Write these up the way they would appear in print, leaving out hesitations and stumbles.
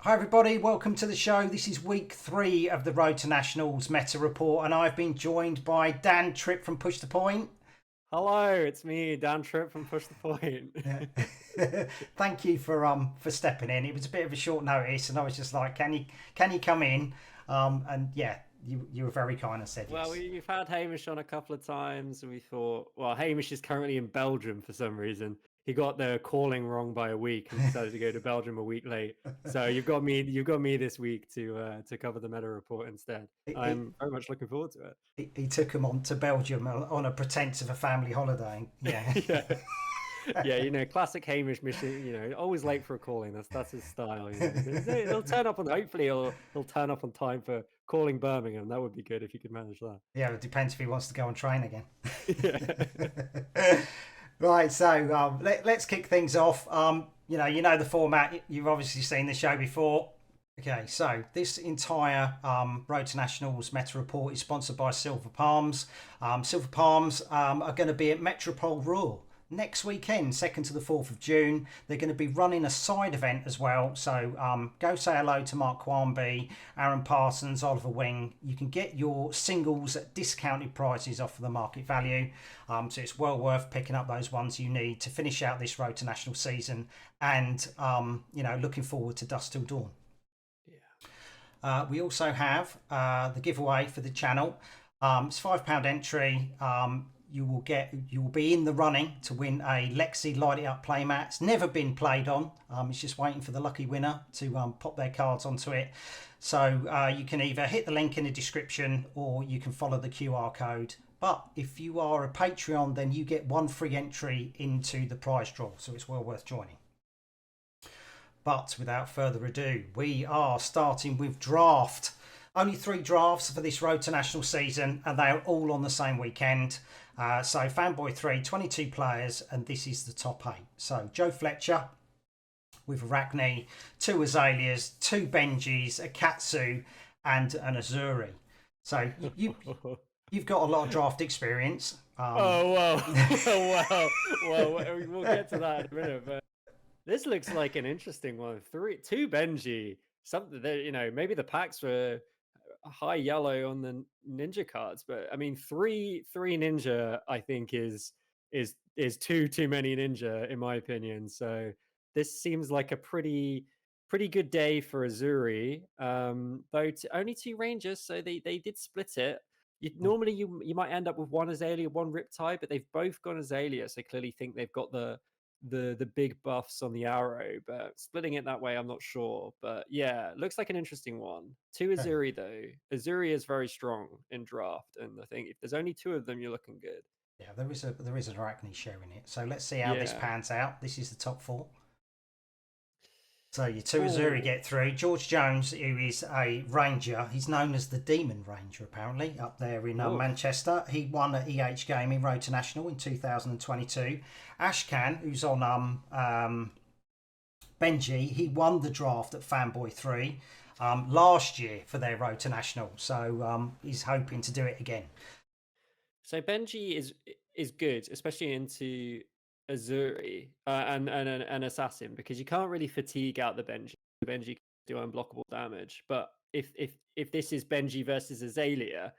Hi everybody, welcome to the show. This is week 3 of the Road to Nationals Meta Report, and I've been joined by Dan Tripp from Push the Point. Hello, it's me, Dan Tripp from Push the Point. Thank you for stepping in. It was a bit of a short notice, and I was just like, can you come in? And yeah, you were very kind and said Well, yes. we've had Hamish on a couple of times, and we thought, well, Hamish is currently in Belgium for some reason. He got the calling wrong by a week and decided to go to Belgium a week late. So you've got me this week to cover the meta report instead. He, I'm very much looking forward to he took him on to Belgium on a pretense of a family holiday. Yeah. it. Yeah. Yeah, classic Hamish mission. Always late for a calling. That's his style. He'll turn up on. Hopefully, he'll turn up on time for calling Birmingham. That would be good if you could manage that. Yeah, it depends if he wants to go on train again. Yeah. Right, so let's kick things off. You know the format. You've obviously seen the show before. Okay, so this entire Road to Nationals Meta Report is sponsored by Silver Palms. Silver Palms are going to be at Metropole Raw next weekend, 2nd to the 4th of June. They're going to be running a side event as well. So go say hello to Mark Quamby, Aaron Parsons, Oliver Wing. You can get your singles at discounted prices off of the market value. So it's well worth picking up those ones you need to finish out this Road to National season. And, looking forward to Dusk Till Dawn. We also have the giveaway for the channel. It's £5 entry. You will be in the running to win a Lexi Light It Up playmat. It's never been played on. It's just waiting for the lucky winner to pop their cards onto it. So you can either hit the link in the description or you can follow the QR code. But if you are a Patreon, then you get one free entry into the prize draw. So it's well worth joining. But without further ado, we are starting with draft. Only 3 drafts for this Road to National season, and they are all on the same weekend. So Fanboy 3, 22 players, and this is the top 8. So Joe Fletcher with Arachne, 2 Azaleas, 2 Benjis, a Katsu, and an Azuri. So you've got a lot of draft experience. Oh, wow. Well, we'll get to that in a minute, but this looks like an interesting one. 2 Benji. Something that, maybe the packs were high yellow on the ninja cards, but I mean, three ninja, I think is too many ninja in my opinion. So this seems like a pretty good day for Azuri. Though only 2 rangers, so they did split it. Normally you might end up with 1 Azalea, 1 Riptide, but they've both gone Azalea, so clearly think they've got the big buffs on the arrow, but splitting it that way, I'm not sure. But yeah, looks like an interesting one. 2 Azuri though. Azuri is very strong in draft, and I think if there's only 2 of them, you're looking good. Yeah, there is an Arachne sharing it. So let's see how this pans out. This is the top 4. So your 2 Azuri get through. George Jones, who is a ranger, he's known as the Demon Ranger apparently, up there in Manchester. He won at EH Gaming Road to National in 2022. Ashkan, who's on Benji, he won the draft at Fanboy 3 last year for their Road to National. So he's hoping to do it again. So Benji is good, especially into Azuri and an assassin, because you can't really fatigue out the Benji. The Benji can do unblockable damage, but if this is Benji versus Azalea,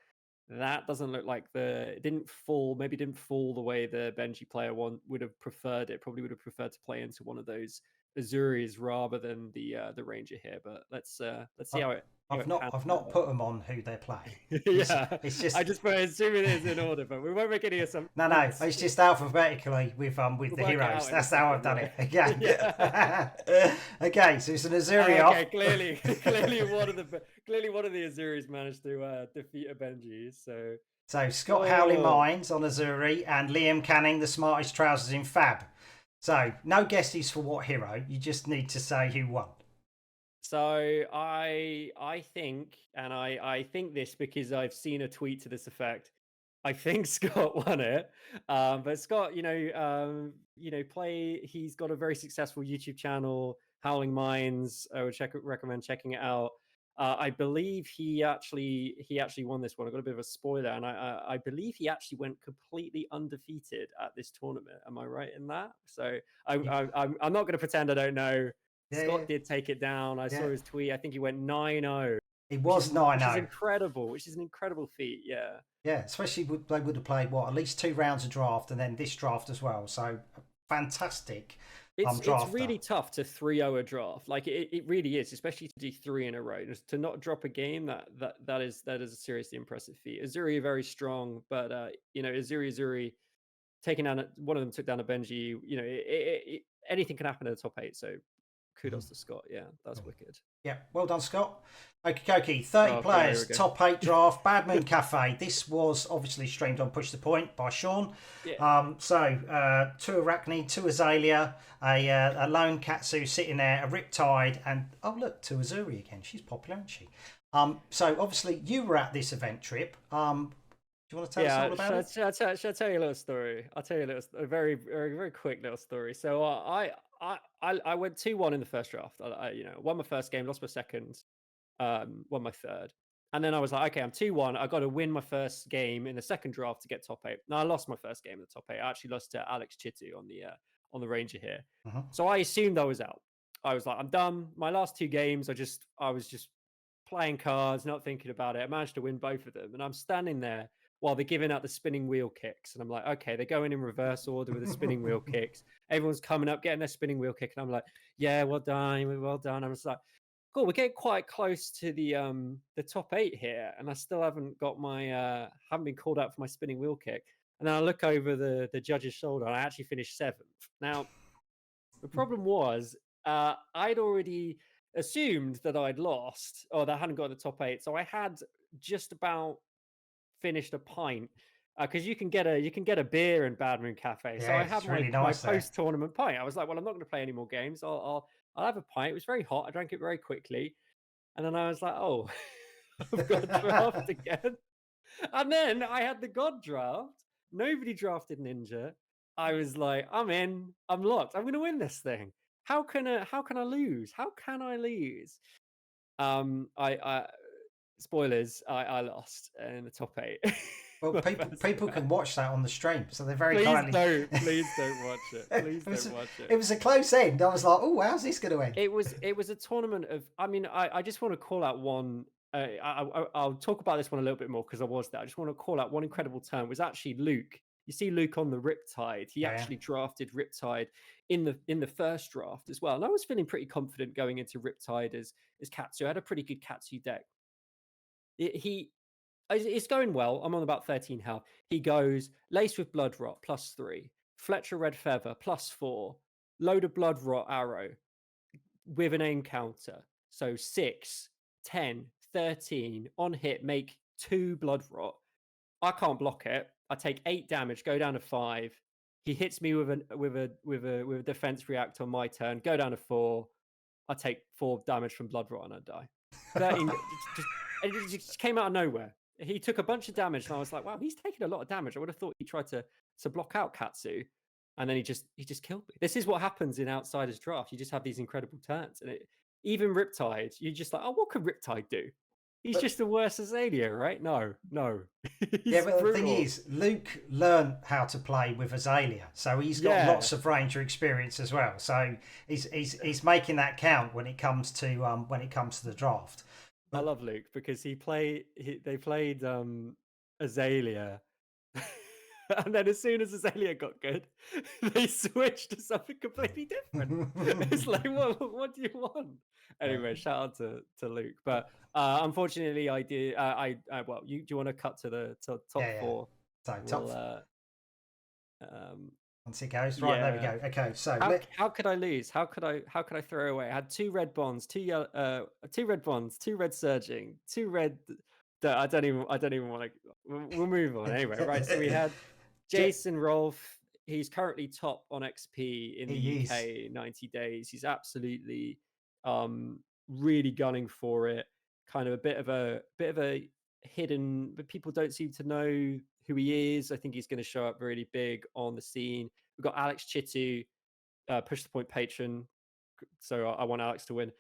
that doesn't look like it didn't fall the way the Benji player would have preferred it. Probably would have preferred to play into one of those Azuris rather than the Ranger here. But let's see how it. I've not put them on who they're playing. Yeah, it's just I just assume it is in order, but we won't make any assumptions. No, it's just alphabetically with the heroes. That's how I've done it. Again. Yeah. Okay, so it's an Azuri off. Okay, clearly one of the Azuris managed to defeat a Benji. So Scott Howley Mines on Azuri and Liam Canning, the smartest trousers in Fab. So no guesses for what hero. You just need to say who won. So I think, and I think this because I've seen a tweet to this effect. I think Scott won it, but Scott, he's got a very successful YouTube channel, Howling Minds. I would recommend checking it out. I believe he actually won this one. I got a bit of a spoiler, and I believe he actually went completely undefeated at this tournament. Am I right in that? So I'm not going to pretend I don't know Scott did take it down. I saw his tweet. I think he went 9-0. It was 9-0. Which is incredible. Which is an incredible feat. Yeah. Yeah, especially they would have played at least 2 rounds of draft and then this draft as well. So fantastic. It's really tough to 3-0 a draft. Like it really is, especially to do 3 in a row. Just to not drop a game, that is a seriously impressive feat. Azuri are very strong, but Azuri taking down one of them took down a Benji. Anything can happen in the top 8. So kudos to Scott. Yeah, that's wicked. Yeah, well done, Scott. Okie 30 players, top 8 draft, Bad Moon Cafe. This was obviously streamed on Push the Point by Sean. Yeah. 2 Arachne, 2 Azalea, a lone Katsu sitting there, a Riptide, and look, 2 Azuri again. She's popular, isn't she? So obviously you were at this event, Tripp. Do you want to tell us all about it? Should I tell you a little story? I'll tell you a very, very, very quick little story. So I went 2-1 in the first draft. I won my first game, lost my second, won my third, and then I was like, okay, I'm 2-1. I got to win my first game in the second draft to get top 8. Now I lost my first game in the top 8. I actually lost to Alex Chitu on the Ranger here. So I assumed I was out. I was like, I'm done. My last 2 games, I was just playing cards, not thinking about it. I managed to win both of them, and I'm standing there while they're giving out the spinning wheel kicks. And I'm like, okay, they're going in reverse order with the spinning wheel kicks. Everyone's coming up, getting their spinning wheel kick. And I'm like, yeah, well done, well done. I was like, cool, we're getting quite close to the top 8 here. And I still haven't got haven't been called out for my spinning wheel kick. And then I look over the judge's shoulder and I actually finished 7th. Now, the problem was I'd already assumed that I'd lost or that I hadn't got the top 8. So I had just about finished a pint because you can get a beer in Bad Moon Cafe. So I had my post-tournament pint. I was like, well, I'm not going to play any more games. I'll have a pint. It was very hot. I drank it very quickly, and then I was like, oh, I've got draft again. And then I had the God draft. Nobody drafted Ninja. I was like, I'm in. I'm locked. I'm going to win this thing. How can I lose? How can I lose? Spoilers, I lost in the top 8. Well, people can watch that on the stream, so they're very kindly. Please don't watch it. Please don't watch it. It was a close end. I was like, oh, how's this going to end? It was a tournament of. I mean, I just want to call out one. I'll talk about this one a little bit more because I was there. I just want to call out one incredible turn. It was actually Luke. You see Luke on the Riptide. He actually drafted Riptide in the first draft as well. And I was feeling pretty confident going into Riptide as Katsu. I had a pretty good Katsu deck. It's going well. I'm on about 13 health. He goes Lace with Blood Rot +3, Fletcher Red Feather +4, load of Blood Rot arrow with an aim counter. So 6, 10, 13 on hit, make 2 Blood Rot. I can't block it. I take 8 damage, go down to 5. He hits me with a defense react on my turn, go down to 4. I take 4 damage from Blood Rot and I die. 13. It just came out of nowhere. He took a bunch of damage, and I was like, "Wow, he's taking a lot of damage." I would have thought he tried to block out Katsu, and then he just killed me. This is what happens in Outsiders draft. You just have these incredible turns, and even Riptide, you're just like, "Oh, what could Riptide do?" He's just the worst Azalea, right? No. Yeah, but the thing is, Luke learned how to play with Azalea, so he's got lots of Ranger experience as well. So he's making that count when it comes to the draft. I love Luke because they played Azalea, and then as soon as Azalea got good, they switched to something completely different. It's like, what do you want? Anyway, shout out to Luke. But unfortunately, I did. Well, do you want to cut to the top 4? So top. Once it goes right, there we go. Okay, so how could I lose? How could I throw away? I had 2 red bonds, 2 red bonds, 2 red surging, 2 red. I don't even want to. We'll move on anyway, right? So we had Jason Rolfe. He's currently top on XP in the UK 90 days. He's absolutely really gunning for it. Kind of a bit of a hidden, but people don't seem to know who he is. I think he's going to show up really big on the scene. We've got Alex Chitu, Push the Point patron. So I want Alex to win.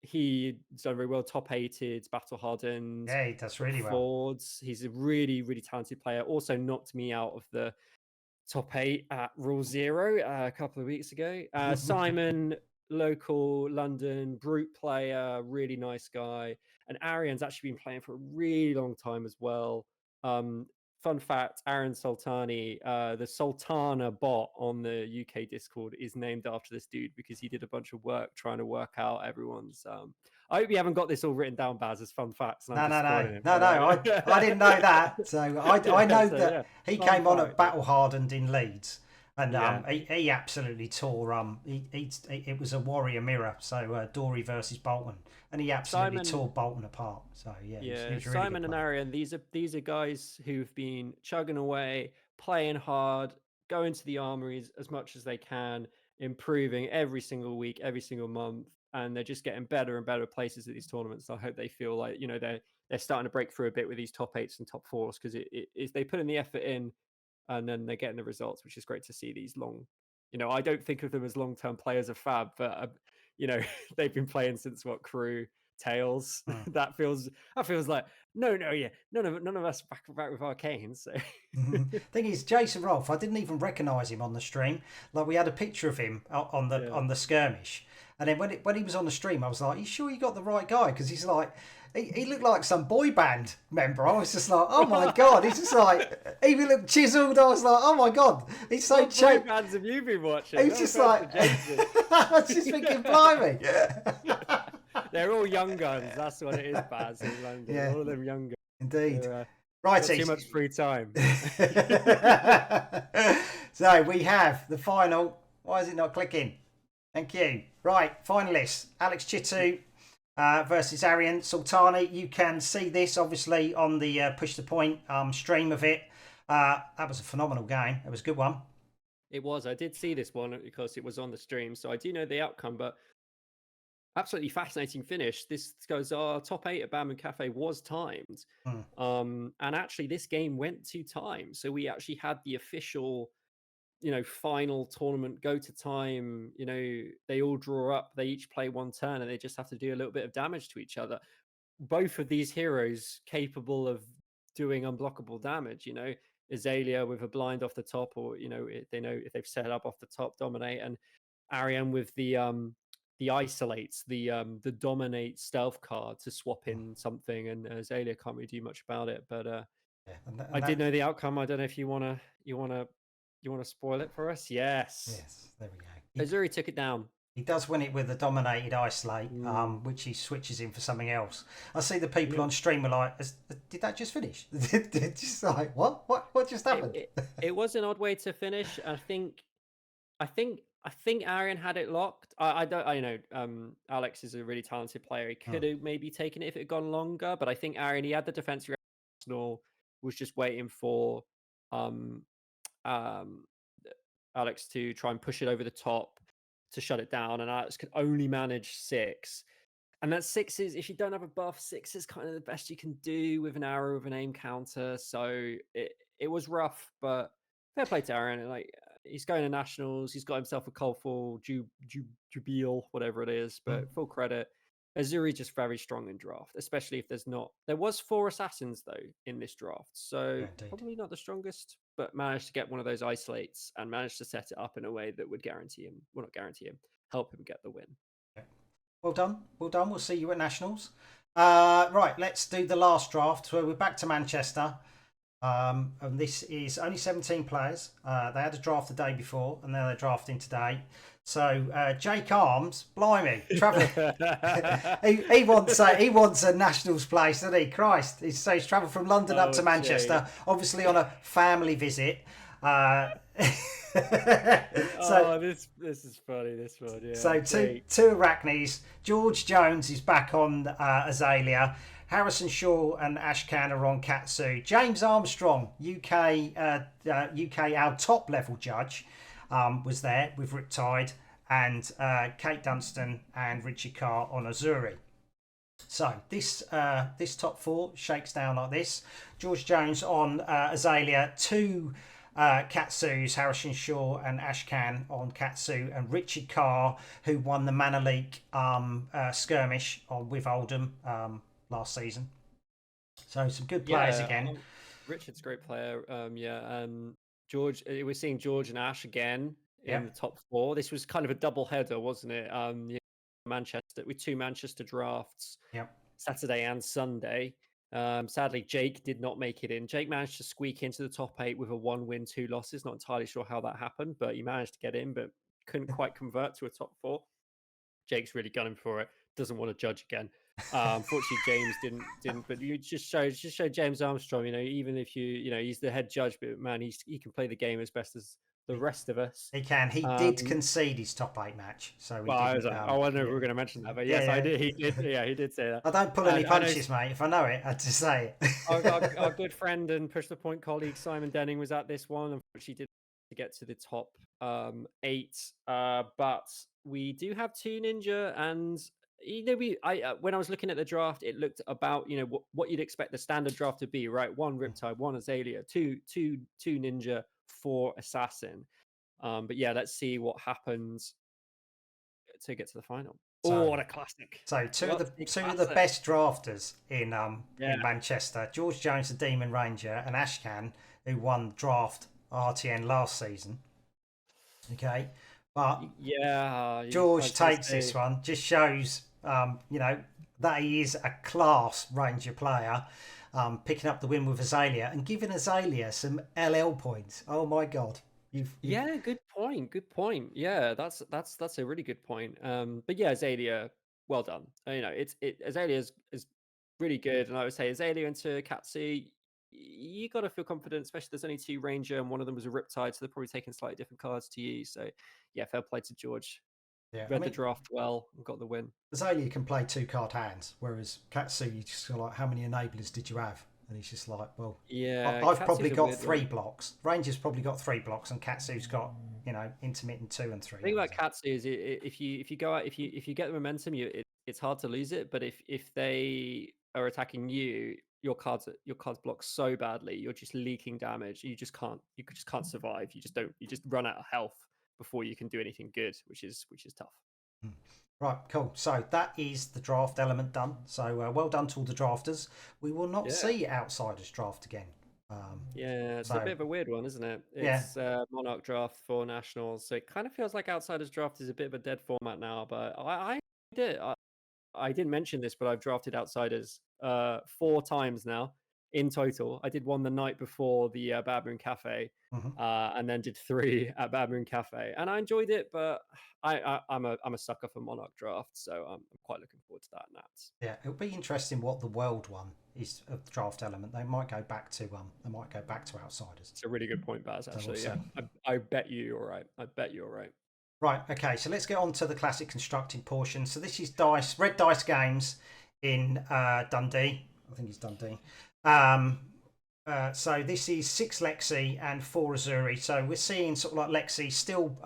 He's done very well, top 8'd, battle hardened. Yeah, he does really well. He's a really, really talented player. Also knocked me out of the top 8 at Rule Zero a couple of weeks ago. Simon, local London, brute player, really nice guy. And Arian's actually been playing for a really long time as well. Fun fact, Aaron Sultani, the Sultana bot on the UK Discord is named after this dude because he did a bunch of work trying to work out everyone's... I hope you haven't got this all written down, Baz, as fun facts. And No, I'm just spoiling it, but, I didn't know that. So I know so, that yeah, he fun came on at fact. Battle Hardened in Leeds, and Yeah. he absolutely tore. It was a warrior mirror, so Dory versus Bolton, and he absolutely tore Bolton apart. So yeah, Yeah, he was a really Simon good and player. Arian, these are guys who've been chugging away, playing hard, going to the armories as much as they can, improving every single week, every single month, and they're just getting better and better places at these tournaments. I hope they feel like, you know, they're starting to break through a bit with these top 8s and top 4s, because it they put in the effort in, and then they're getting the results, which is great to see. These long, you know, I don't think of them as long-term players of Fab, but you know, they've been playing since what, Crew, Tails. that feels like yeah, none of us back with Arcane. So Thing is, Jason Rolfe, I didn't even recognise him on the stream. Like, we had a picture of him on the skirmish, and then when he was on the stream, I was like, "Are you sure you got the right guy?" Because he's like, he looked like some boy band member. I was just like, "Oh my god!" He's just like, he looked chiseled. I was like, "Oh my god!" He's so what boy bands have you been watching? He's just like, I was just thinking, blimey. They're all young guns. That's what it is, Baz, in London. Yeah. All of them young guns. Indeed. Right, too much free time. So we have the final. Why is it not clicking? Thank you. Right, finalists: Alex Chitu versus Arian Sultani. You can see this obviously on the Push the Point stream of it. That was a phenomenal game. It was a good one. It was. I did see this one because it was on the stream, so I do know the outcome. But absolutely fascinating finish. This goes, our top 8 at Bam and Cafe was timed. And actually this game went to time. So we actually had the official, you know, final tournament go to time. You know, they all draw up, they each play one turn, and they just have to do a little bit of damage to each other. Both of these heroes capable of doing unblockable damage, you know, Azalea with a blind off the top, or, you know, they know if they've set up off the top, dominate, and Ariane with the isolates, the dominate stealth card to swap in something, and Azalea can't really do much about it. But I did know the outcome. I don't know if you wanna spoil it for us. Yes, there we go. Azuri took it down. He does win it with a dominated isolate, which he switches in for something else. I see the people on stream are like, "Did that just finish?" Just like, what just happened? It was an odd way to finish. I think Arian had it locked. I know Alex is a really talented player. He could have maybe taken it if it had gone longer, but I think Arian, he had the defense Arsenal, was just waiting for Alex to try and push it over the top to shut it down, and Alex could only manage 6. And that 6 is, if you don't have a buff, 6 is kind of the best you can do with an arrow with an aim counter. So it was rough, but fair play to Aaron. Like, he's going to nationals. He's got himself a colorful Jubil, whatever it is. But full credit. Azuri just very strong in draft, especially if there was 4 assassins though in this draft, so probably not the strongest, but managed to get one of those isolates and managed to set it up in a way that would help him get the win. Well done. We'll see you at nationals. Right, let's do the last draft. So we're back to Manchester. And this is only 17 players. They had a draft the day before, and now they're drafting today. So Jake Arms, blimey, travelling. he wants a nationals place, doesn't he? Christ, he's travelled from London up to Manchester, obviously on a family visit. This is funny. This one, yeah. So two Arachnes. George Jones is back on Azalea. Harrison Shaw and Ashkan are on Katsu. James Armstrong, UK, our top level judge, was there with Riptide, and Kate Dunstan and Richard Carr on Azuri. So this top 4 shakes down like this. George Jones on Azalea, 2 Katsus, Harrison Shaw and Ashkan on Katsu, and Richard Carr, who won the Manalik skirmish with Oldham last season. So some good players again. Richard's a great player. George, we're seeing George and Ash again in the Yep. top 4. This was kind of a double header, wasn't it? Manchester with 2 Manchester drafts, Yep. Saturday and Sunday. Sadly, Jake did not make it in. Jake managed to squeak into the top 8 with a 1 win, 2 losses. Not entirely sure how that happened, but he managed to get in, but couldn't quite convert to a top 4. Jake's really gunning for it. Doesn't want to judge again. Unfortunately, James didn't. But you just show James Armstrong. Even if he's the head judge, but man, he can play the game as best as the rest of us. He can. He did concede his top 8 match, so he Well, didn't. I wonder if we're going to mention that, but yes, yeah. I did. He did. Yeah, he did say that. I don't pull any punches, mate. If I know it, I just say it. Our good friend and Push the Point colleague Simon Denning was at this one. Unfortunately, did to get to the top 8, but we do have 2 Ninja, and when I was looking at the draft, it looked about what you'd expect the standard draft to be, right? 1 Riptide, 1 Azalea, 2 Ninja, 4 Assassin. But yeah, let's see what happens to get to the final. What a classic! So two of the best drafters in Manchester: George Jones, the Demon Ranger, and Ashcan, who won draft RTN last season. Okay, but George takes this one. Just shows that he is a class Ranger player. Picking up the win with Azalea and giving Azalea some LL points. Oh my god! Yeah, good point. Good point. Yeah, that's a really good point. But yeah, Azalea, well done. Azalea is really good, and I would say Azalea into Katsu, you got to feel confident, especially there's only 2 Ranger and one of them was a Riptide, so they're probably taking slightly different cards to you. So yeah, fair play to George. Yeah, read the draft well and got the win. Azalea can play 2 card hands, whereas Katsu, you just like, how many enablers did you have? And he's just like, well, yeah, I've probably got 3 blocks. Ranger's probably got 3 blocks, and Katsu's got intermittent 2 and 3. The thing about Katsu is if you go out, if you get the momentum, it's hard to lose it. But if they are attacking you, your cards block so badly, you're just leaking damage. You just can't survive. You just run out of health before you can do anything good, which is tough. Right, cool. So that is the draft element done. So well done to all the drafters. We will not see Outsiders draft again. It's a bit of a weird one, isn't it? It's Monarch draft for Nationals, so it kind of feels like Outsiders draft is a bit of a dead format now. But I didn't mention this, but I've drafted Outsiders 4 times now in total. I did one the night before the Bad Moon Cafe, and then did 3 at Bad Moon Cafe, and I enjoyed it. But I'm a sucker for Monarch draft, so I'm quite looking forward to that. Nats. Yeah, it'll be interesting what the world one is of the draft element. They might go back to Outsiders. It's a really good point, Baz. Actually, I bet you're right. I bet you're right. Right, okay, so let's get on to the classic constructing portion. So this is Red Dice Games in Dundee. I think it's Dundee. So this is 6 Lexi and 4 Azuri. So we're seeing sort of like Lexi still,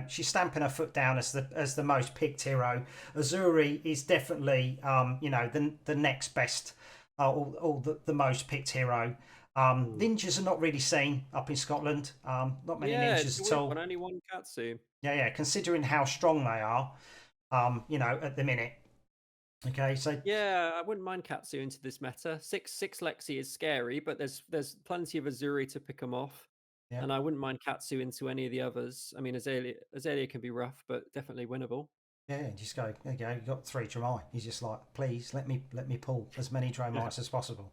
she's stamping her foot down as the most picked hero. Azuri is definitely, the next best, or the most picked hero. Ninjas are not really seen up in Scotland. Not many ninjas at all. Only 1 Katsu. Yeah. Considering how strong they are, at the minute. Okay, so I wouldn't mind Katsu into this meta. 6 Lexi is scary, but there's plenty of Azuri to pick them off, and I wouldn't mind Katsu into any of the others. I mean, Azalea can be rough, but definitely winnable. Yeah, just go. There you go. You got 3 Dramai. He's just like, please let me pull as many Dramais as possible.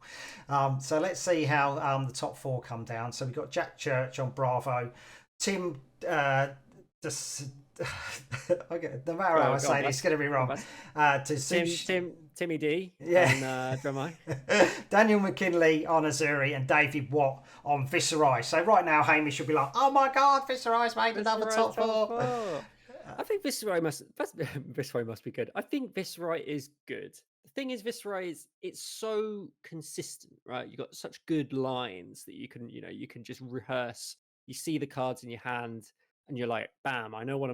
So let's see how the top 4 come down. So we've got Jack Church on Bravo, Tim. Okay, no matter how I say it, it's going to be wrong. Timmy D on Dramai. Daniel McKinley on Azuri, and David Watt on Viserai. So right now, Hamish will be like, "Oh my God, Viserai's made another top 4." I think Viserai must be good. I think Viserai is good. The thing is, Viserai it's so consistent, right? You got such good lines that you can just rehearse. You see the cards in your hand, and you're like, bam! I know what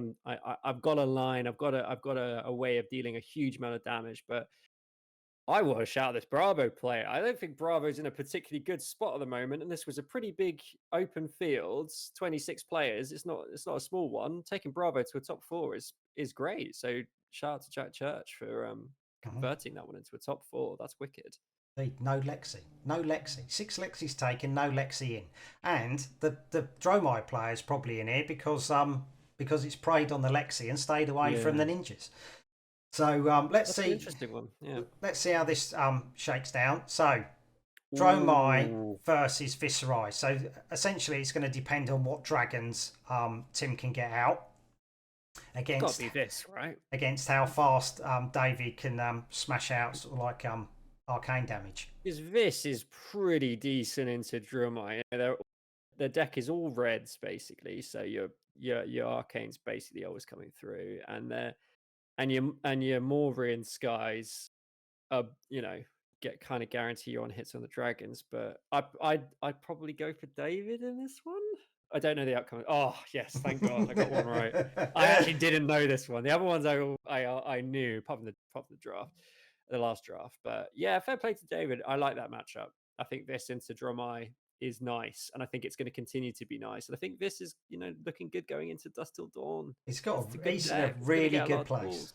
I've got a line. I've got a way of dealing a huge amount of damage. But I want to shout this Bravo play. I don't think Bravo's in a particularly good spot at the moment, and this was a pretty big open field, 26 players. It's not a small one. Taking Bravo to a top 4 is great. So shout out to Jack Church for converting that one into a top 4. That's wicked. No Lexi. No Lexi. 6 Lexis taken, no Lexi in. And the Dromai player is probably in here because it's preyed on the Lexi and stayed away from the ninjas. So let's That's see. an interesting one. Yeah. Let's see how this shakes down. So Dromai versus Viserai. So essentially it's going to depend on what dragons Tim can get out. Against, it's got to be this, right? Against how fast David can smash out sort of like arcane damage. Because this is pretty decent into Dromai. The deck is all reds basically, so your arcane's basically always coming through, and your Maurian skies are, get kind of guarantee you on hits on the dragons. But I'd probably go for David in this one. I don't know the outcome. Oh yes, thank God I got one right. I actually didn't know this one. The other ones I knew, apart from the draft, the last draft. But yeah, fair play to David. I like that matchup. I think this into Dromai is nice, and I think it's going to continue to be nice. And I think this is looking good going into Dust Till Dawn. He's got a really good place.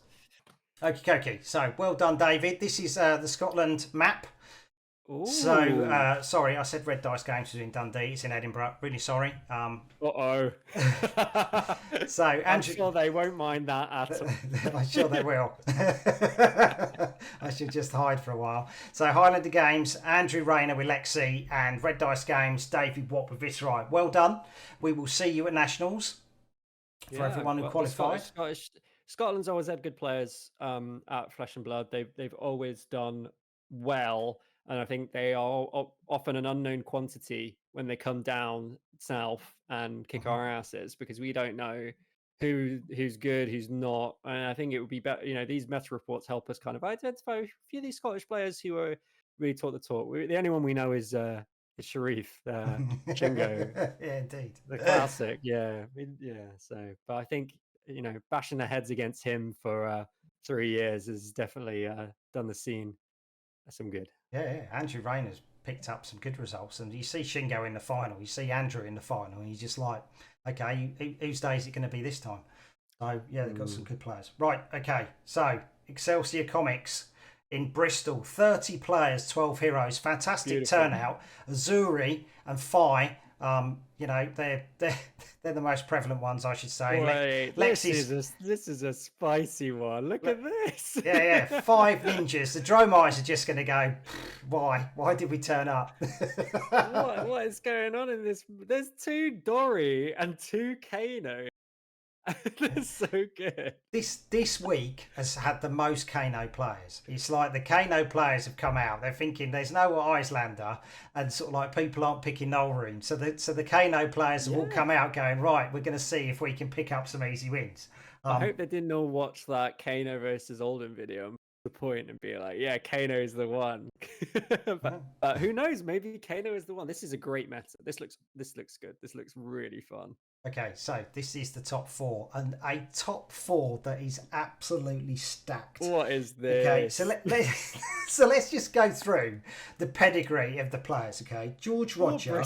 Okay. So well done, David. This is the Scotland map. Ooh. So sorry, I said Red Dice Games was in Dundee. It's in Edinburgh. Really sorry. So Andrew, I'm sure they won't mind that at all. I'm sure they will. I should just hide for a while. So Highlander Games, Andrew Rayner with Lexi, and Red Dice Games, David Watt with Viserai. Well done. We will see you at Nationals for everyone who qualified. Scotland's always had good players at Flesh and Blood. They've always done well. And I think they are often an unknown quantity when they come down south and kick our asses, because we don't know who's good, who's not. And I think it would be better. These meta reports help us kind of identify a few of these Scottish players who are really taught the talk. The only one we know is Sharif, Shingo. Yeah, indeed. The classic. Yeah. So, but I think, bashing their heads against him for 3 years has definitely done the scene some good. Yeah. Andrew Rayner's picked up some good results, and you see Shingo in the final, you see Andrew in the final, and you're just like, okay, whose day is it going to be this time? So yeah, they've got some good players. Right, okay. So Excelsior Comics in Bristol, 30 players, 12 heroes, fantastic Beautiful. Turnout. Azuri and Phi, they're the most prevalent ones, I should say. Wait, this is a spicy one. Look at this. Yeah. 5 ninjas. The Dromais are just going to go, why? Why did we turn up? What is going on in this? There's 2 Dory and 2 Kano. They're so good. This week has had the most Kano players. It's like the Kano players have come out. They're thinking there's no Icelander, and sort of like people aren't picking null room. So the Kano players have all come out going, right, we're going to see if we can pick up some easy wins. I hope they didn't all watch that Kano versus Oldham video and make the point and be like, yeah, Kano is the one. but who knows? Maybe Kano is the one. This is a great meta. This looks good. This looks really fun. Okay, so this is the top 4, and a top 4 that is absolutely stacked. What is this? Okay, so let's just go through the pedigree of the players. Okay, George Roger.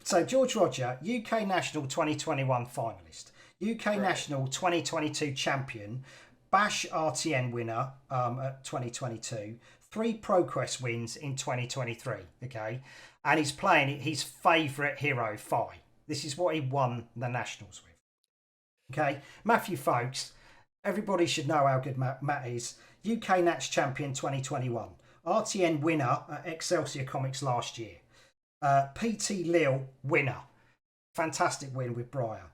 So George Roger, UK National 2021 finalist, UK National 2022 champion, Bash RTN winner at 2022, 3 ProQuest wins in 2023. Okay, and he's playing his favourite hero, Phi. This is what he won the Nationals with. Okay, Matthew Folkes, everybody should know how good Matt is. UK Nats champion 2021. RTN winner at Excelsior Comics last year. PT Lille winner. Fantastic win with Briar.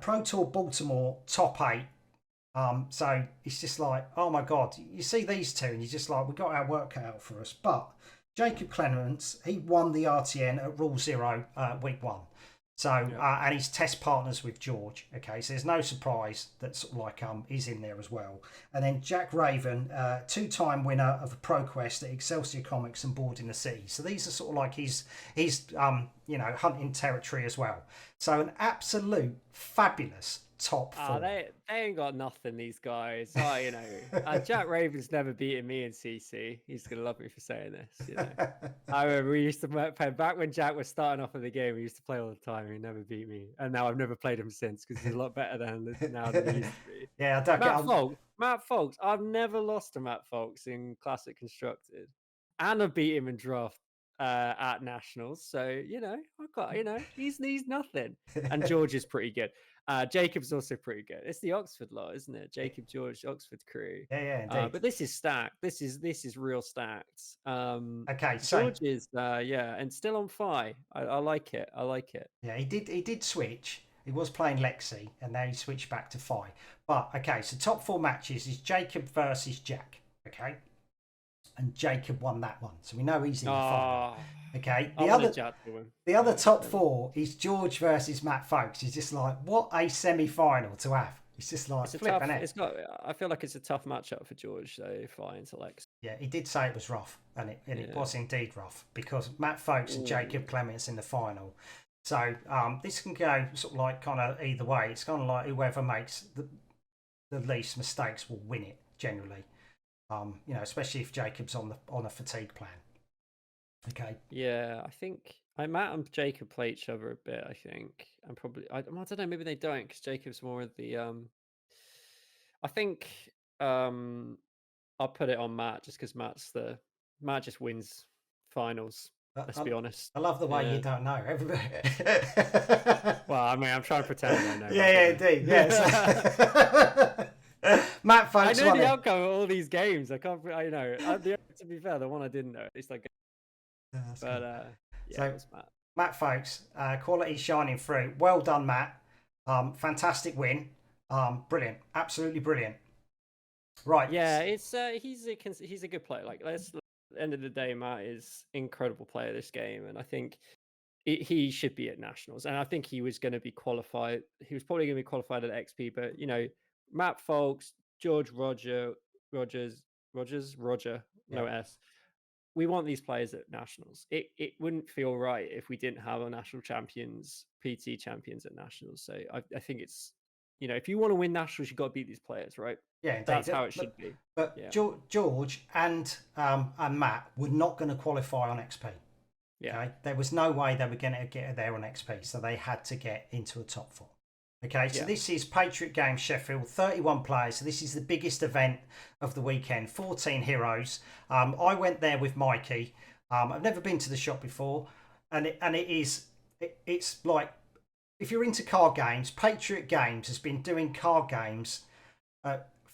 Pro Tour Baltimore top 8. So it's just like, oh my God, you see these two and you're just like, we've got our work cut out for us. But Jacob Clements, he won the RTN at Rule 0 week 1. So, and he's test partners with George. Okay, so there's no surprise that sort of like he's in there as well. And then Jack Raven, 2-time winner of a ProQuest at Excelsior Comics and Board in the City. So these are sort of like his hunting territory as well. So an absolute fabulous top 4. They ain't got nothing, these guys. Jack Raven's never beaten me in CC. He's gonna love me for saying this. I remember we used to play back when Jack was starting off in the game. We used to play all the time. He never beat me, and now I've never played him since because he's a lot better than he used to be. Yeah, I don't Matt Folkes. I've never lost to Matt Folkes in Classic Constructed. and I beat him in draft at nationals. So I've got he's nothing. And George is pretty good. Jacob's also pretty good. It's the Oxford lot, isn't it? Jacob, George, Oxford crew. Yeah, indeed. But this is stacked. This is real stacked. Okay, so George is and still on fire. I like it. I like it. yeah, he did switch. He was playing Lexi, and now he switched back to Phi. But okay, so top 4 matches is Jacob versus Jack. Okay, and Jacob won that one, so we know he's in the final. Okay, the other top 4 is George versus Matt Folks. He's just like, what a semi-final to have. It's just like flipping it. It's not. I feel like it's a tough matchup for George, though, flying to Lex. Yeah, he did say it was rough, and it was indeed rough, because Matt Folks and Jacob Clements in the final. So this can go sort of like kind of either way. It's kind of like whoever makes the least mistakes will win it generally. Especially if Jacob's on a fatigue plan. Okay. Yeah, I think Matt and Jacob play each other a bit. I think, and probably I don't know. Maybe they don't, because Jacob's more of the. I think I'll put it on Matt, just because Matt just wins finals. Let's be honest. I love the way you don't know everybody. Well, I mean, I'm trying to pretend I know. Yeah, indeed. Yes. Matt Folks. I know the outcome of all these games. I can't. I know. To be fair, the one I didn't know, at least I. But so it was Matt Folks, quality shining through. Well done, Matt. Fantastic win. Brilliant. Absolutely brilliant. Right. Yeah, it's he's a good player. Like, at the end of the day, Matt is incredible player this game, and I think he should be at nationals. And I think he was going to be qualified. He was probably going to be qualified at XP, but Matt Folks, George Roger, no S. We want these players at nationals. It wouldn't feel right if we didn't have our national champions, PT champions at nationals. So I think it's, if you want to win nationals, you've got to beat these players, right? Yeah, indeed. That's how it should be. But yeah. George and Matt were not going to qualify on XP. Yeah. Okay? There was no way they were going to get there on XP, so they had to get into a top 4. Okay, so this is Patriot Games Sheffield, 31 players. So this is the biggest event of the weekend, 14 heroes. I went there with Mikey. I've never been to the shop before, and it's like, if you're into card games, Patriot Games has been doing card games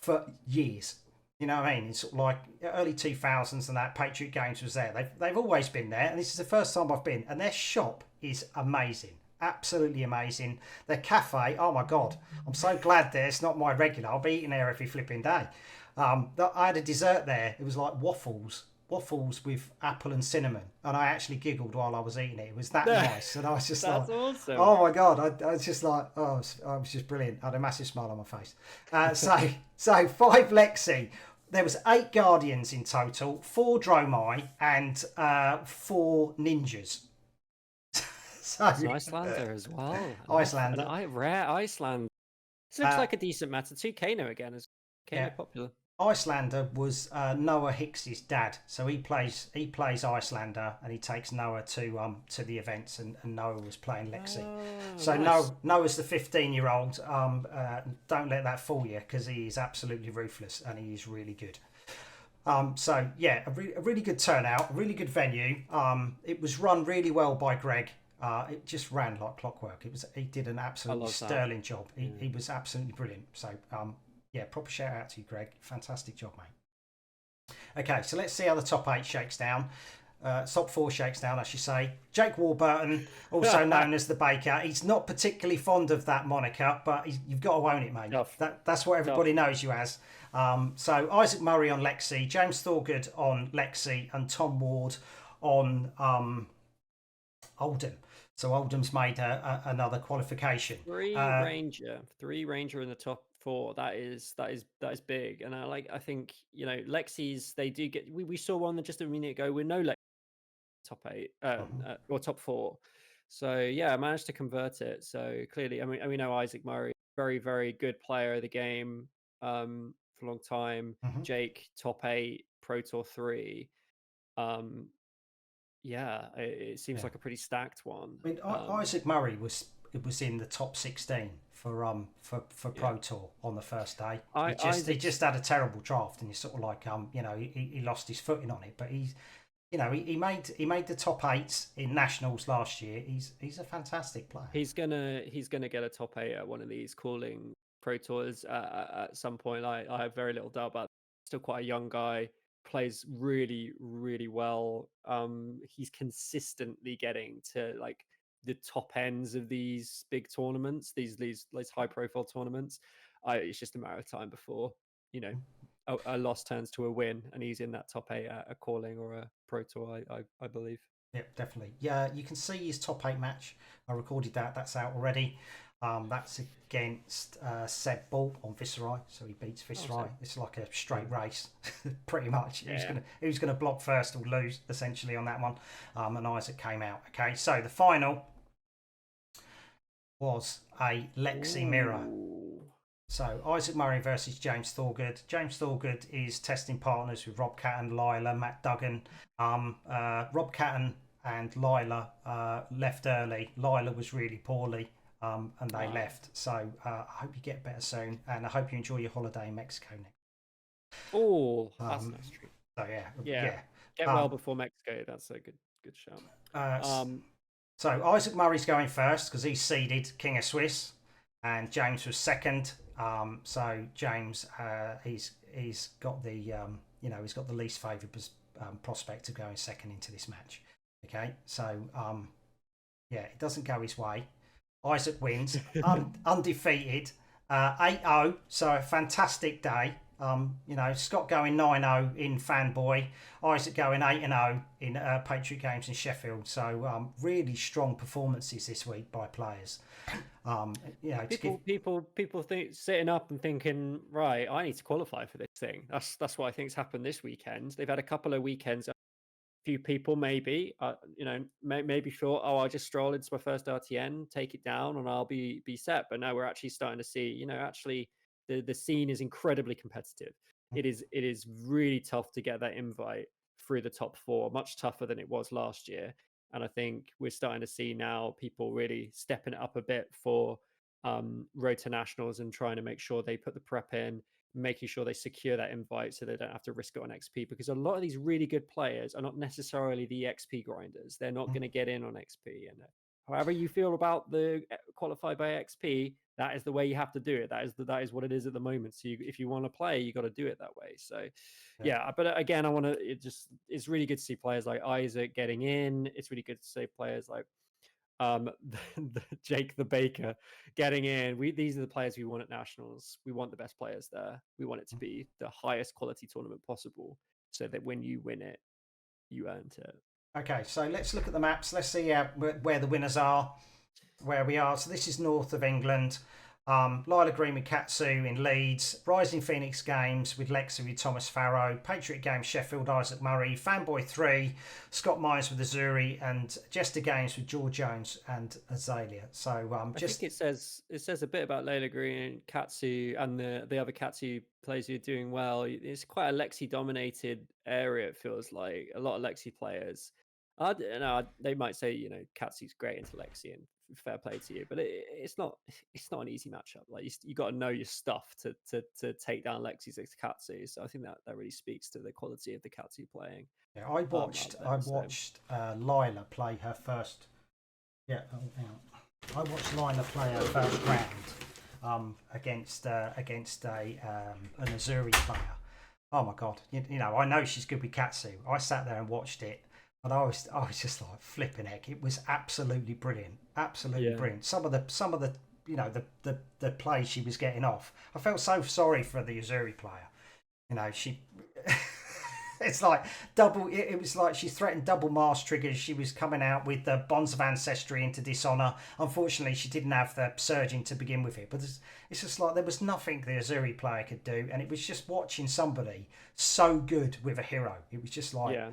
for years. You know what I mean? It's sort of like early 2000s and that. Patriot Games was there. They've always been there, and this is the first time I've been. And their shop is amazing. Absolutely amazing. Their cafe, oh my god, I'm so glad there. It's not my regular. I'll be eating there every flipping day. I had a dessert there. It was like waffles with apple and cinnamon, and I actually giggled while I was eating it. It was that nice, and I was just That's awesome. Oh my god, I was just like, I was just brilliant. I had a massive smile on my face. So 5 Lexi. There was 8 Guardians in total, 4 Dromai, and 4 Ninjas. So, Icelander as well. Icelander. Rare Iceland. This looks like a decent meta too. Kano again is popular. Icelander was Noah Hicks's dad, so he plays Icelander, and he takes Noah to the events, and Noah was playing Lexi. So nice. Noah's the 15-year-old. Don't let that fool you, because he is absolutely ruthless, and he is really good. So yeah, a really good turnout, a really good venue. It was run really well by Greg. It just ran like clockwork. He did an absolutely sterling job. He was absolutely brilliant. So yeah, proper shout out to you, Greg. Fantastic job, mate. Okay, so let's see how the top 8 shakes down. Top 4 shakes down, I should say. Jake Warburton, also known as the Baker. He's not particularly fond of that moniker, but you've got to own it, mate. That's what everybody knows you as. So Isaac Murray on Lexi, James Thorgood on Lexi, and Tom Ward on Oldham. So Oldham's made another qualification. 3 Ranger in the top 4. That is big, and I think Lexi's, they do get. We saw one just a minute ago with no Lexi top 8 or top 4. So yeah, I managed to convert it. So clearly, I mean, we know Isaac Murray, very very good player of the game for a long time. Jake top 8, Pro Tour 3. Yeah, it seems like a pretty stacked one. I mean, Isaac Murray was in the top 16 for Pro Tour on the first day. He just had a terrible draft, and he's sort of like he lost his footing on it. But he made the top 8 in nationals last year. He's a fantastic player. He's gonna get a top 8 at one of these calling pro tours at some point. I have very little doubt about it. Still quite a young guy, plays really really well. He's consistently getting to like the top ends of these big tournaments, these high profile tournaments. It's just a matter of time before a loss turns to a win, and he's in that top 8 at a calling or a pro tour. I believe. Yeah, definitely. Yeah, you can see his top 8 match. I recorded that. That's out already. That's against Seb Ball on Viserai, so he beats Viserai. It's like a straight race, pretty much. Yeah. Who's gonna block first or lose essentially on that one. And Isaac came out. Okay, so the final was a Lexi mirror. So Isaac Murray versus James Thorgood. James Thorgood is testing partners with Rob Catton, Lila, Matt Duggan. Rob Catton and Lila left early. Lila was really poorly, and they left. So I hope you get better soon, and I hope you enjoy your holiday in Mexico next. Oh, that's nice treat. So yeah. Get well before Mexico. That's a good shout. So Isaac Murray's going first because he's seeded King of Swiss, and James was second. So James, he's got the he's got the least favoured prospect of going second into this match. Okay, so it doesn't go his way. Isaac wins, undefeated, 8-0. So a fantastic day. Scott going 9-0 in Fanboy, Isaac going 8-0 in Patriot Games in Sheffield. So really strong performances this week by players. People think sitting up and thinking, right, I need to qualify for this thing. That's what I think's happened this weekend. They've had a couple of weekends. Few people maybe maybe thought, oh, I'll just stroll into my first RTN, take it down, and I'll be set. But now we're actually starting to see, actually the scene is incredibly competitive. It is really tough to get that invite through the top 4, much tougher than it was last year. And I think we're starting to see now people really stepping it up a bit for Road to Nationals and trying to make sure they put the prep in, making sure they secure that invite so they don't have to risk it on XP, because a lot of these really good players are not necessarily the XP grinders. They're not going to get in on XP. And however you feel about the qualify by XP, that is the way you have to do it. That is what it is at the moment. So if you want to play, you got to do it that way. So but again, it's really good to see players like Isaac getting in. It's really good to see players like Jake the Baker getting in. These are the players we want at Nationals. We want the best players there. We want it to be the highest quality tournament possible, so that when you win it, you earned it. Okay, so let's look at the maps. Let's see where the winners are, where we are. So this is north of England. Lila Green with Katsu in Leeds, Rising Phoenix Games with Lexi with Thomas Farrow, Patriot Games Sheffield Isaac Murray, Fanboy 3, Scott Myers with Azuri, and Jester Games with George Jones and Azalea. So I think it says a bit about Layla Green, Katsu, and the other Katsu players who are doing well. It's quite a Lexi dominated area. It feels like a lot of Lexi players. I don't know, they might say Katsu's great into Lexi, and fair play to you, but it's not an easy matchup. Like you got to know your stuff to take down Lexi's Katsu. So I think that really speaks to the quality of the Katsu playing. Yeah, I watched Lila play her first. Yeah, I watched Lila play her first round against an Azuri player. Oh my god! I know she's good with Katsu. I sat there and watched it. And I was just like flipping heck. It was absolutely brilliant, brilliant. Some of the the play she was getting off. I felt so sorry for the Azuri player. She, it's like double. It was like she threatened double mask triggers. She was coming out with the Bonds of Ancestry into Dishonor. Unfortunately, she didn't have the surging to begin with it. But it's just like there was nothing the Azuri player could do, and it was just watching somebody so good with a hero. It was just like. Yeah.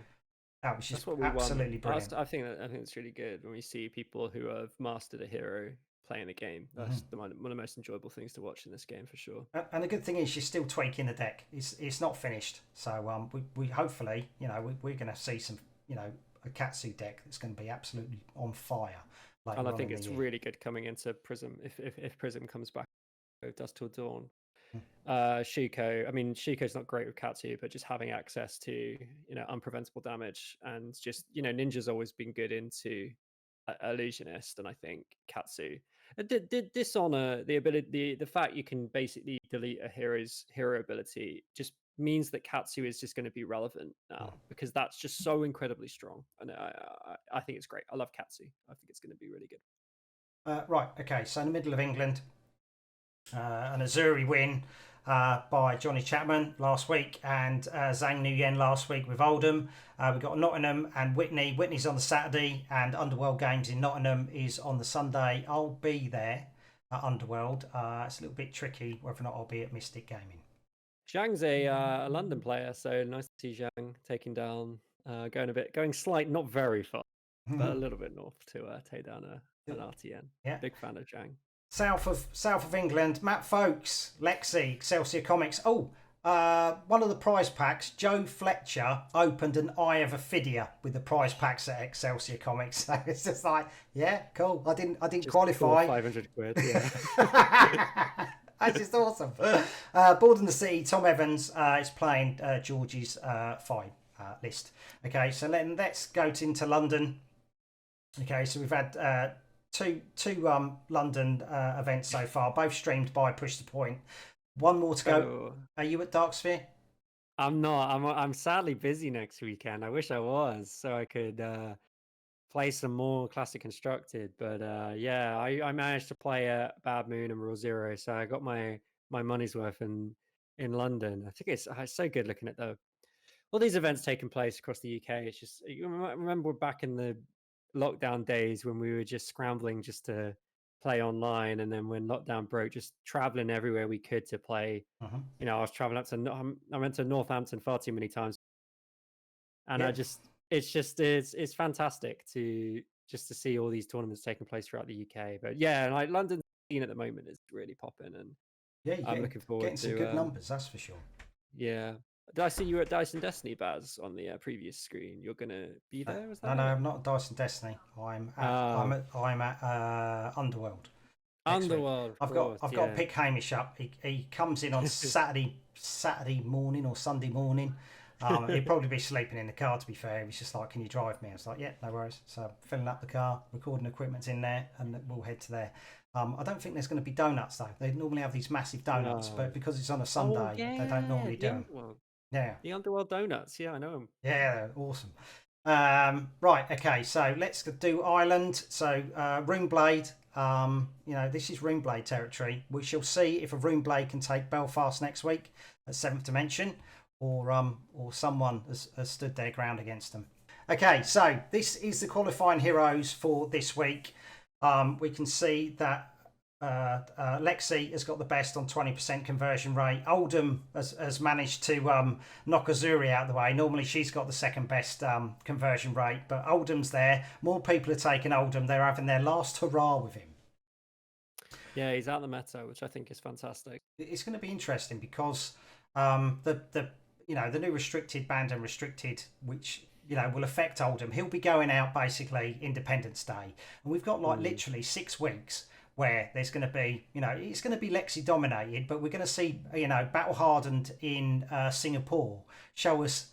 That was just absolutely brilliant. I think it's really good when we see people who have mastered a hero playing the game. That's one of the most enjoyable things to watch in this game for sure. And the good thing is she's still tweaking the deck. It's not finished. So we hopefully we're going to see some a Katsu deck that's going to be absolutely on fire. And I think it's really good coming into Prism if Prism comes back. Dusk Till Dawn. Shiko. I mean, Shiko's not great with Katsu, but just having access to, you know, unpreventable damage, and just, you know, Ninja's always been good into illusionist, and I think Katsu did dishonor the ability, the fact you can basically delete a hero's hero ability just means that Katsu is just going to be relevant now, because that's just so incredibly strong, and I think it's great. I love Katsu. I think it's going to be really good. Right, okay, so in the middle of England, an Azuri win by Johnny Chapman last week, and Zhang Nguyen last week with Oldham. We've got Nottingham and Whitney. Whitney's on the Saturday, and Underworld Games in Nottingham is on the Sunday. I'll be there at Underworld. It's a little bit tricky whether or not I'll be at Mystic Gaming. Zhang's a London player, so nice to see Zhang taking down, going slight, not very far, but a little bit north to take down an RTN. Yeah. Big fan of Zhang. South of England, Matt Folks, Lexi, Excelsior Comics. Oh, one of the prize packs, Joe Fletcher opened an Eye of Ophidia with the prize packs at Excelsior Comics. So it's just like, yeah, cool. I didn't just qualify. Cool, 500 quid. Yeah. That's just awesome. Board in the City, Tom Evans is playing George's 5 list. Okay, so let's go into London. Okay, so we've had two London events so far, both streamed by Push the Point. One more to go. Are you at Dark Sphere? I'm not. I'm sadly busy next weekend. I wish I was, so I could play some more Classic Constructed. But yeah, I managed to play Bad Moon and Rule Zero, so I got my money's worth in London. I think it's so good looking at all these events taking place across the UK. It's just, you remember back in the lockdown days when we were just scrambling just to play online, and then when lockdown broke, just traveling everywhere we could to play. You know, I was traveling up to, I went to Northampton far too many times, and yeah. It's fantastic to see all these tournaments taking place throughout the UK. But yeah, like London scene at the moment is really popping, and yeah, I'm looking forward to some good numbers, that's for sure. Yeah. Did I see you at Dice and Destiny, Baz, on the previous screen? You're gonna be there? Was that no, I'm not at Dice and Destiny. I'm at Underworld. Underworld. I've got to pick Hamish up. He comes in on Saturday morning or Sunday morning. He'd probably be sleeping in the car, to be fair. He's just like, can you drive me? I was like, yeah, no worries. So filling up the car, recording equipment's in there, and we'll head to there. I don't think there's going to be donuts, though. They normally have these massive donuts, but because it's on a Sunday, they don't normally do them. Yeah. The Underworld Donuts. Yeah, I know them. Yeah, they're awesome. Right, okay, so let's do Ireland. So Runeblade, you know, this is Runeblade territory. We shall see if a Runeblade can take Belfast next week at 7th Dimension, or someone has stood their ground against them. Okay, so this is the qualifying heroes for this week. We can see that Lexi has got the best on 20% conversion rate. Oldham has managed to knock Azuri out of the way. Normally she's got the second best conversion rate, but Oldham's there. More people are taking Oldham. They're having their last hurrah with him. Yeah, he's out the meta, which I think is fantastic. It's going to be interesting because the new restricted, banned and restricted, which will affect Oldham. He'll be going out basically Independence Day, and we've got literally 6 weeks where there's going to be, it's going to be Lexi dominated, but we're going to see, Battle Hardened in Singapore show us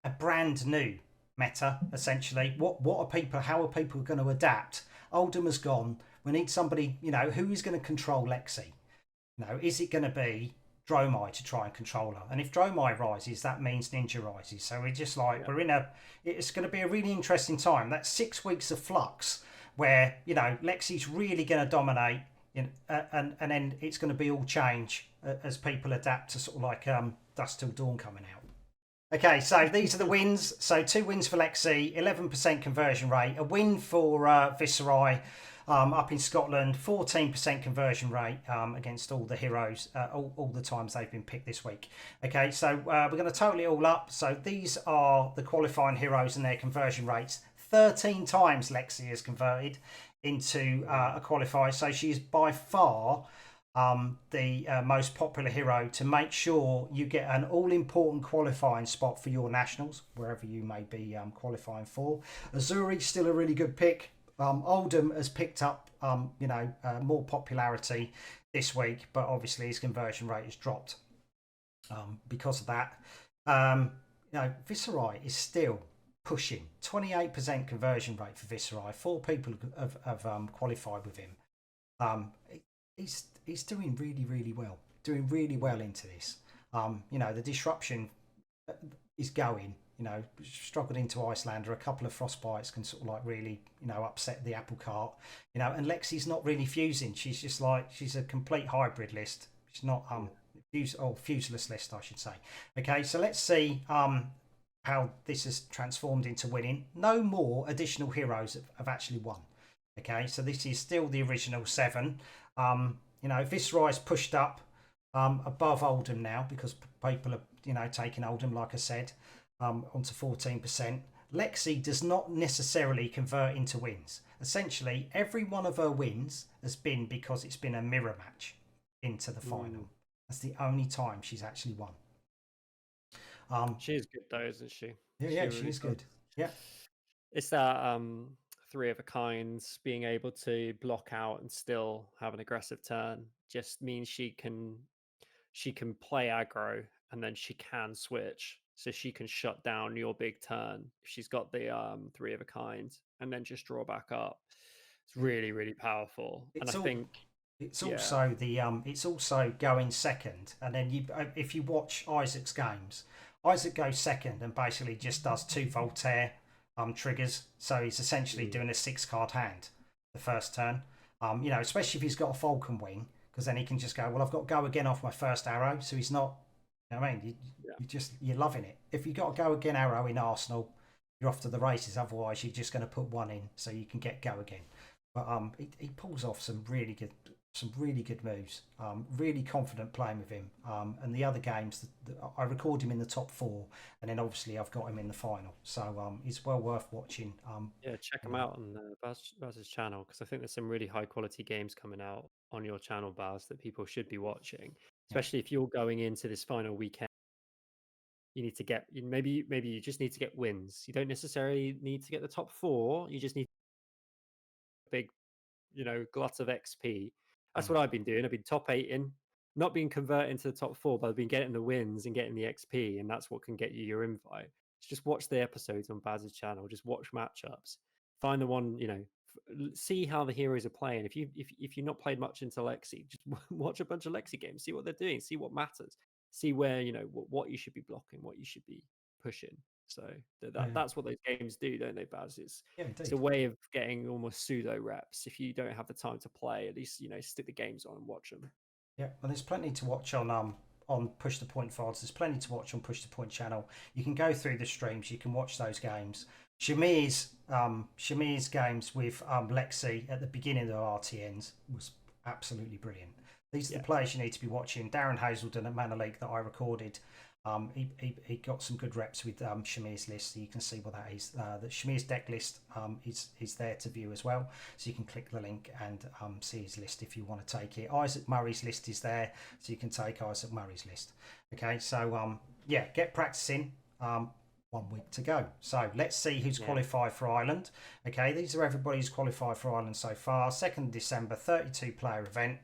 a brand new meta, essentially. What are people, how are people going to adapt? Oldham has gone. We need somebody, who is going to control Lexi? Is it going to be Dromai to try and control her? And if Dromai rises, that means Ninja rises. So we're just like, it's going to be a really interesting time. That's 6 weeks of flux where, Lexi's really going to dominate, and then it's going to be all change as people adapt to sort of like Dusk Till Dawn coming out. Okay, so these are the wins. So 2 wins for Lexi, 11% conversion rate, a win for Viserai up in Scotland, 14% conversion rate against all the heroes, all the times they've been picked this week. Okay, so we're going to total it all up. So these are the qualifying heroes and their conversion rates. 13 times Lexi has converted into a qualifier, so she is by far the most popular hero to make sure you get an all-important qualifying spot for your nationals, wherever you may be qualifying for. Azuri still a really good pick. Oldham has picked up, more popularity this week, but obviously his conversion rate has dropped because of that. Viserai is still pushing 28% conversion rate for Viserai. 4 people have qualified with him. He's doing really, really well. Doing really well into this. The disruption is going. Struggled into Icelander. A couple of frostbites can sort of like really, upset the apple cart. And Lexi's not really fusing. She's just like, she's a complete hybrid list. She's not fuseless list, I should say. Okay, so let's see how this has transformed into winning. No more additional heroes have actually won. Okay, so this is still the original 7. Viserai's pushed up above Oldham now because people are, taking Oldham, like I said, onto 14%. Lexi does not necessarily convert into wins. Essentially, every one of her wins has been because it's been a mirror match into the final. That's the only time she's actually won. She is good though, isn't she? Yeah, she is good. Yeah. It's that 3 of a kind, being able to block out and still have an aggressive turn just means she can play aggro and then she can switch, so she can shut down your big turn if she's got the 3 of a kind and then just draw back up. It's really, really powerful. And I think it's also it's also going second, and then if you watch Isaac's games, Isaac goes second and basically just does 2 Voltaire triggers, so he's essentially doing a 6-card hand the first turn. Especially if he's got a Falcon Wing, because then he can just go, well, I've got to go again off my first arrow, so he's not. You're loving it. If you got to go again arrow in Arsenal, you're off to the races. Otherwise, you're just going to put 1 in so you can get go again. But he pulls off some really good moves. Really confident playing with him. And the other games, I record him in the top 4, and then obviously I've got him in the final. So it's well worth watching. Check him out on Baz's channel, because I think there's some really high quality games coming out on your channel, Baz, that people should be watching. Especially if you're going into this final weekend. You need to get, maybe you just need to get wins. You don't necessarily need to get the top 4. You just need a big, glut of XP. That's what I've been doing. I've been top 8 in, not being converted into the top 4, but I've been getting the wins and getting the XP, and that's what can get you your invite. Just watch the episodes on Baz's channel. Just watch matchups. Find the one, see how the heroes are playing. If you've not played much into Lexi, just watch a bunch of Lexi games. See what they're doing. See what matters. See where what you should be blocking, what you should be pushing. So that's what those games do, don't they, Baz? It's a way of getting almost pseudo reps. If you don't have the time to play, at least stick the games on and watch them. Yeah, well, there's plenty to watch on Push the Point Files. There's plenty to watch on Push the Point channel. You can go through the streams. You can watch those games. Shamir's games with Lexi at the beginning of RTNs was absolutely brilliant. These are the players you need to be watching. Darren Hazelden at Mana League that I recorded. He got some good reps with Shamir's list, so you can see what that is. The Shamir's deck list is there to view as well, so you can click the link and see his list if you want to take it. Isaac Murray's list is there, so you can take Isaac Murray's list. Okay, so get practicing. 1 week to go. So let's see who's qualified for Ireland. Okay, these are everybody who's qualified for Ireland so far. 2nd December, 32 player event.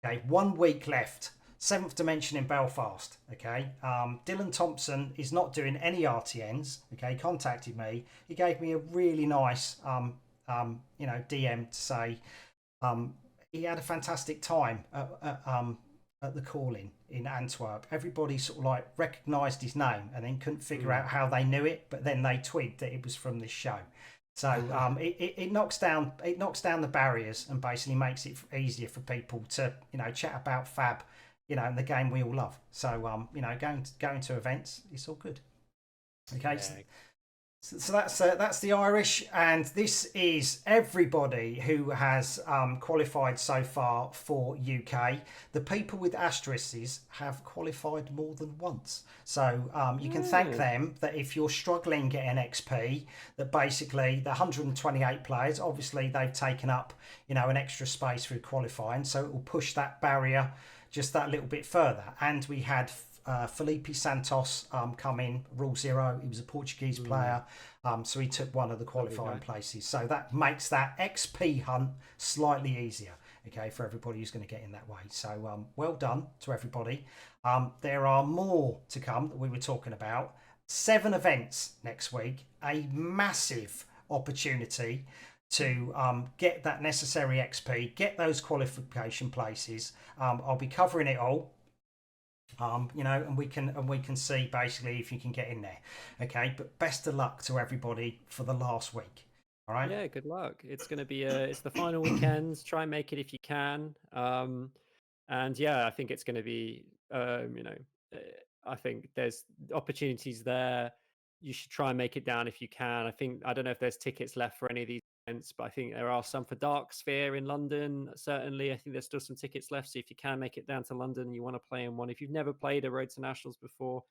Okay, 1 week left. 7th Dimension in Belfast. Okay, Dylan Thompson is not doing any RTNs. Okay, contacted me. He gave me a really nice, DM to say he had a fantastic time at the calling in Antwerp. Everybody sort of like recognised his name and then couldn't figure out how they knew it, but then they twigged that it was from this show. So it knocks down the barriers and basically makes it easier for people to chat about Fab, and the game we all love. So going to events, it's all good. Okay. So that's the Irish, and this is everybody who has qualified so far for UK. The people with asterisks have qualified more than once, so you can thank them that if you're struggling getting XP, that basically the 128 players, obviously they've taken up an extra space through qualifying, so it will push that barrier just that little bit further. And we had Felipe Santos come in, Rule Zero. He was a Portuguese player, so he took one of the qualifying places. So that makes that XP hunt slightly easier, okay, for everybody who's going to get in that way. So well done to everybody. There are more to come that we were talking about. 7 events next week, a massive opportunity to get that necessary XP, get those qualification places. I'll be covering it all, you know, and we can see basically if you can get in there. Okay, but best of luck to everybody for the last week. All right. Yeah, good luck. It's going to be it's the final weekend. Try and make it if you can. And yeah, I think it's going to be you know, I think there's opportunities there. You should try and make it down if you can. I don't know if there's tickets left for any of these events, but I think there are some for Dark Sphere in London. Certainly, I think there's still some tickets left. So if you can make it down to London and you want to play in one, if you've never played a Road to Nationals before,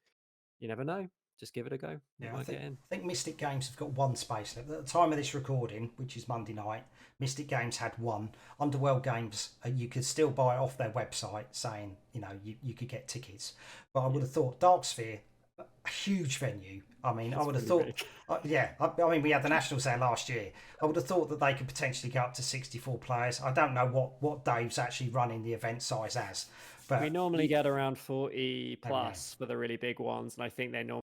you never know. Just give it a go. You might get in. I think Mystic Games have got 1 space left. At the time of this recording, which is Monday night, Mystic Games had 1. Underworld Games, you could still buy it off their website saying, you know, you could get tickets. But I would have thought Dark Sphere, a huge venue. I mean, I would have thought, I mean, we had the Nationals there last year. I would have thought that they could potentially go up to 64 players. I don't know what Dave's actually running the event size as. But we normally get around 40 plus for the really big ones, and I think they're normally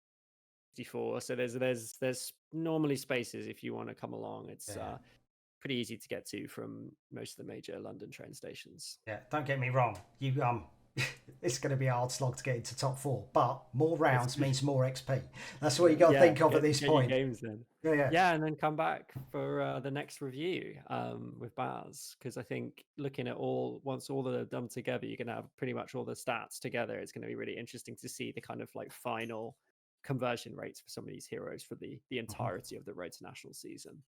64. So there's normally spaces if you want to come along. It's pretty easy to get to from most of the major London train stations. Yeah, don't get me wrong. It's going to be a hard slog to get into top 4, but more rounds means more XP. That's what you got to think of at this point. Games then. And then come back for the next review with Baz, because I think looking at once all are done together, you're going to have pretty much all the stats together. It's going to be really interesting to see the kind of like final conversion rates for some of these heroes for the entirety of the Road to National season.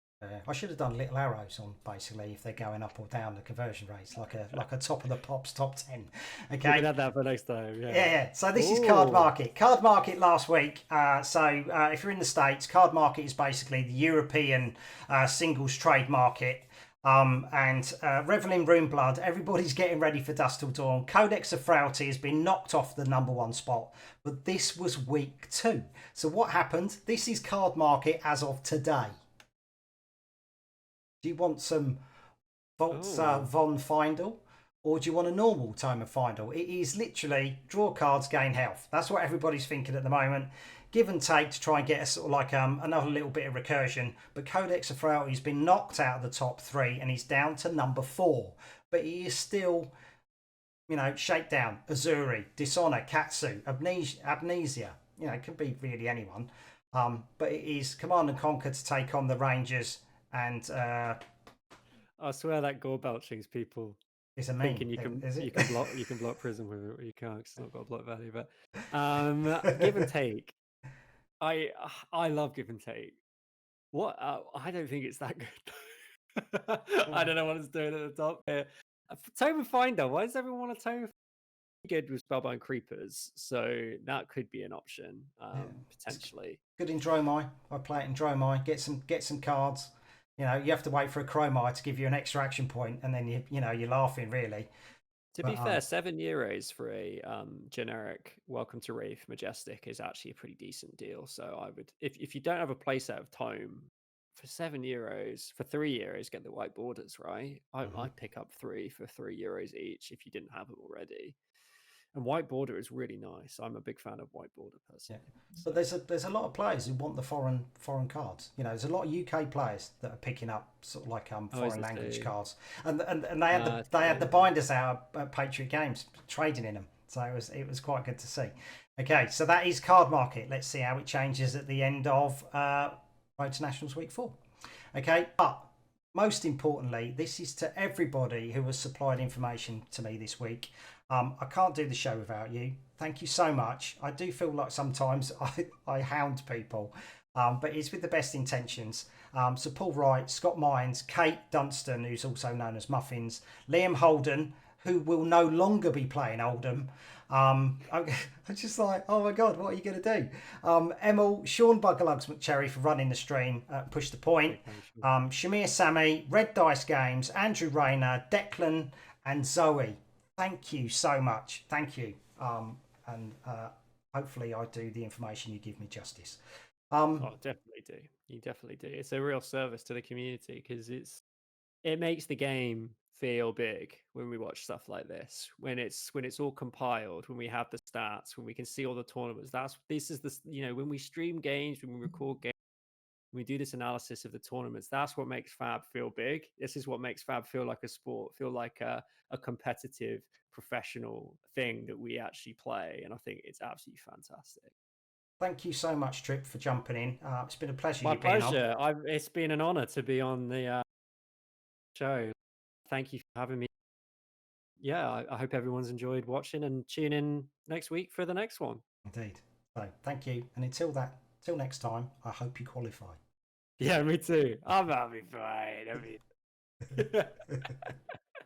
I should have done little arrows on basically if they're going up or down the conversion rates, like a top of the pops top 10. Okay, we can add that for next time. Yeah. So this is Card Market. Card Market last week. So if you're in the States, Card Market is basically the European singles trade market. And Revel in Runeblood, everybody's getting ready for Dusk Till Dawn. Codex of Frailty has been knocked off the #1 spot, but this was week 2. So what happened? This is Card Market as of today. Do you want some Volts von Findel, or do you want a normal Tome of Findel? It is literally draw cards, gain health. That's what everybody's thinking at the moment. Give and take to try and get a sort of like another little bit of recursion. But Codex of Frailty has been knocked out of the top 3 and he's down to number 4. But he is still, you know, Shakedown, Azuri, Dishonor, Katsu, Amnesia. You know, it could be really anyone. But it is Command and Conquer to take on the Rangers. And I swear that gore belching's people thinking you can block prison with it, or you can't because it's not got a block value. But give and take, I love give and take. What I don't think it's that good. I don't know what it's doing at the top here. Tome of Finder. Why does everyone want a Tome of good with Spellbound Creepers, so that could be an option potentially. Good in Dromai. I play it in Dromai. Get some cards. You know, you have to wait for a Chromite to give you an extra action point, and then you're laughing really. To be fair, €7 for a generic Welcome to Wraith Majestic is actually a pretty decent deal. So I would, if you don't have a playset of Tome, for €7, for €3, get the white borders, right? I'd pick up 3 for €3 each if you didn't have them already. And white border is really nice. I'm a big fan of white border personally. Yeah. But there's a lot of players who want the foreign cards. You know, there's a lot of UK players that are picking up sort of like foreign language cards, and they had the binders out at Patriot Games trading in them. So it was quite good to see. Okay, so that is Card Market. Let's see how it changes at the end of Road to Nationals Week 4. Okay, but most importantly, this is to everybody who has supplied information to me this week. I can't do the show without you. Thank you so much. I do feel like sometimes I hound people, but it's with the best intentions. So Paul Wright, Scott Mines, Kate Dunstan, who's also known as Muffins, Liam Holden, who will no longer be playing Oldham. I'm just like, oh my God, what are you going to do? Emil, Sean Buggerlugs McCherry for running the stream, Push the Point, Shamir Sammy, Red Dice Games, Andrew Rayner, Declan and Zoe. Thank you so much. Thank you. And hopefully I do the information you give me justice. Oh, definitely do. You definitely do. It's a real service to the community because it makes the game feel big when we watch stuff like this. When it's all compiled, when we have the stats, when we can see all the tournaments. This is the when we stream games, when we record games, when we do this analysis of the tournaments. That's what makes Fab feel big. This is what makes Fab feel like a sport, feel like a competitive, professional thing that we actually play. And I think it's absolutely fantastic. Thank you so much, Tripp, for jumping in. It's been a pleasure My you being on. pleasure. It's been an honor to be on the show. Thank you for having me. Yeah, I hope everyone's enjoyed watching and tune in next week for the next one. Indeed. So thank you. And till next time, I hope you qualify. Yeah, me too. I'll be fine.